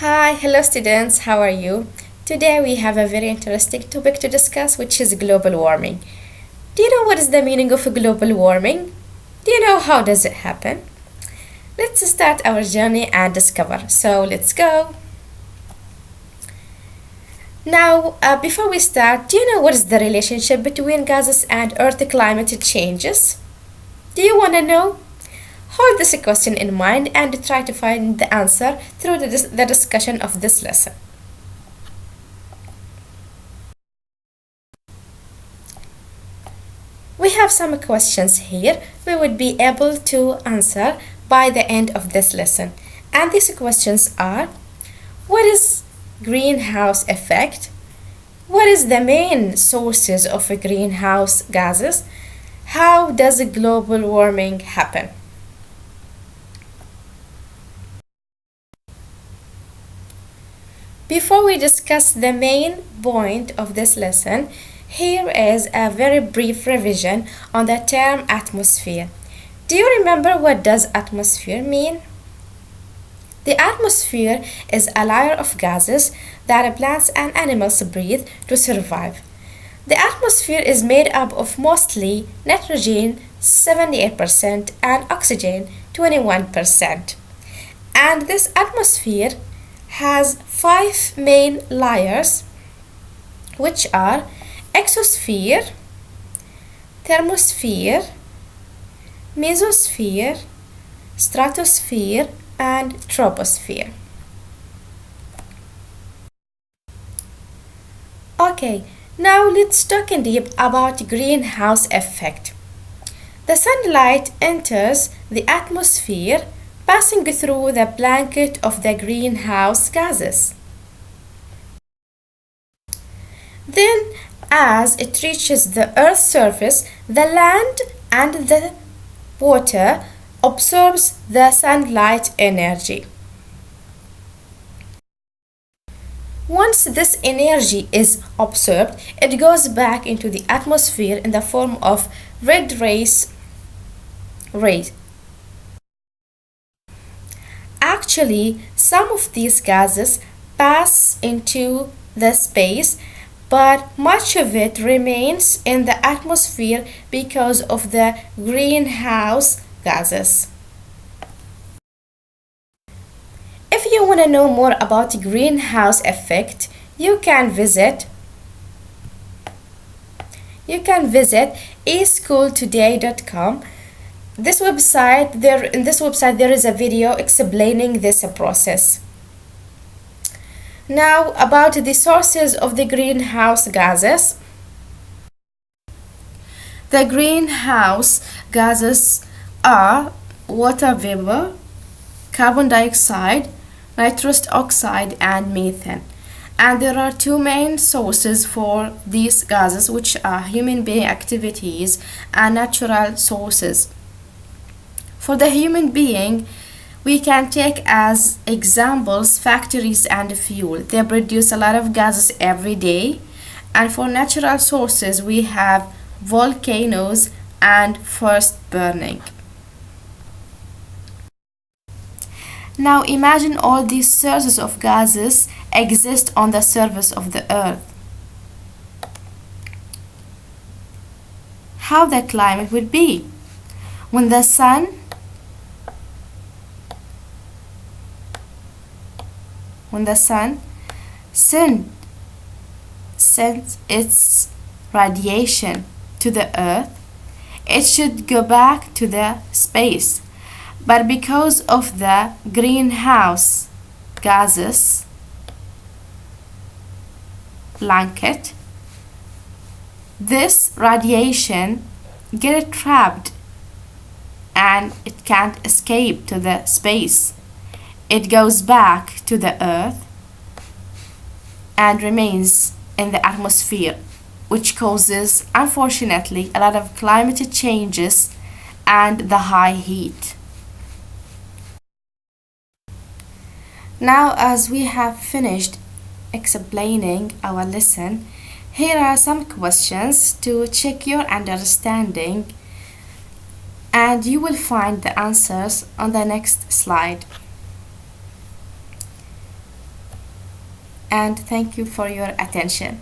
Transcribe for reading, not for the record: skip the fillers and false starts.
Hi, hello students, how are you? Today we have a very interesting topic to discuss, which is global warming. Do you know what is the meaning of global warming? Do you know how does it happen? Let's start our journey and discover. So let's go. Now, before we start, do you know what is the relationship between gases and Earth climate changes? Do you want to know? Hold this question in mind and try to find the answer through the discussion of this lesson. We have some questions here we would be able to answer by the end of this lesson. And these questions are: what is greenhouse effect? What is the main sources of greenhouse gases? How does global warming happen? Before we discuss the main point of this lesson, here is a very brief revision on the term atmosphere. Do you remember what does atmosphere mean? The atmosphere is a layer of gases that plants and animals breathe to survive. The atmosphere is made up of mostly nitrogen 78% and oxygen 21%. And this atmosphere has five main layers, which are exosphere, thermosphere, mesosphere, stratosphere, and troposphere. Okay, now let's talk in deep about greenhouse effect. The sunlight enters the atmosphere passing through the blanket of the greenhouse gases. Then, as it reaches the Earth's surface, the land and the water absorbs the sunlight energy. Once this energy is absorbed, it goes back into the atmosphere in the form of red rays. Actually, some of these gases pass into the space, but much of it remains in the atmosphere because of the greenhouse gases. If you want to know more about greenhouse effect, you can visit eschooltoday.com. In this website there is a video explaining this process. Now about the sources of the greenhouse gases. The greenhouse gases are water vapor, carbon dioxide, nitrous oxide, and methane. And there are two main sources for these gases, which are human being activities and natural sources. For the human being, we can take as examples factories and fuel. They produce a lot of gases every day. And for natural sources, we have volcanoes and forest burning. Now imagine all these sources of gases exist on the surface of the Earth. How the climate would be when the sun sends its radiation to the Earth, it should go back to the space. But because of the greenhouse gases blanket, this radiation gets trapped and it can't escape to the space. It goes back to the Earth and remains in the atmosphere, which causes, unfortunately, a lot of climate changes and the high heat. Now, as we have finished explaining our lesson, here are some questions to check your understanding, and you will find the answers on the next slide. and thank you for your attention.